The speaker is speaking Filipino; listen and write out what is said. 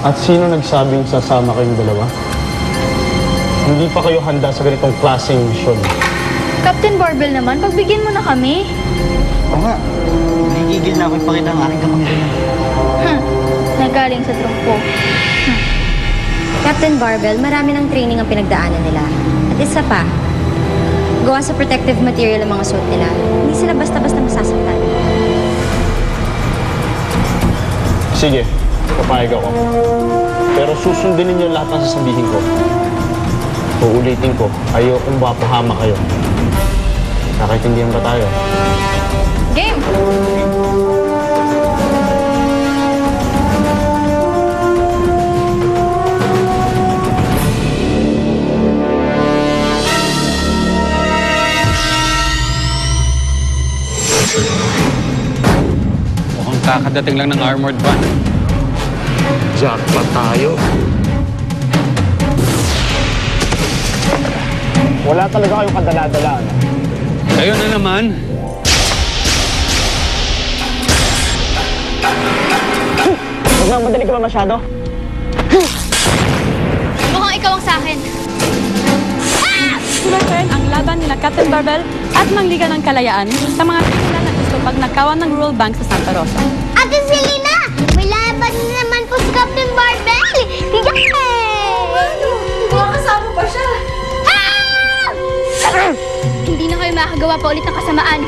At sino nagsabing sasama kayong dalawa? Hindi pa kayo handa sa ganitong klaseng misyon. Captain Barbell naman, pagbigyan mo na kami. Oo nga. Nagigigil na ako ipakita ang aking kamanggilan. Nagaling sa trungko. Captain Barbell, marami ng training ang pinagdaanan nila. At isa pa, gawa sa protective material ang mga suit nila. Hindi sila basta-basta masasaktan. Sige, papayag ako. Pero susundin ninyo lahat ng sasabihin ko. Uulitin ko, ayokong mapahama kayo. Nakaintindihan ba tayo? Game! Mukhang kakadating lang ng armored van. Jackpot tayo. Wala talaga kayong kadala-dala, ano? Kayo na naman. Magmamadali ka ba masyado? Mukhang ikaw ang sa akin. Tuloy ang laban nila Captain Barbell at Mangliga ng Kalayaan sa mga pinila ng gusto pag nakawan ng Rural Bank sa Santa Rosa. Ate Selena! May laban naman po si Captain Barbell! Baka kasama pa siya. Hindi na kayo makakagawa pa ulit ng kasamaan.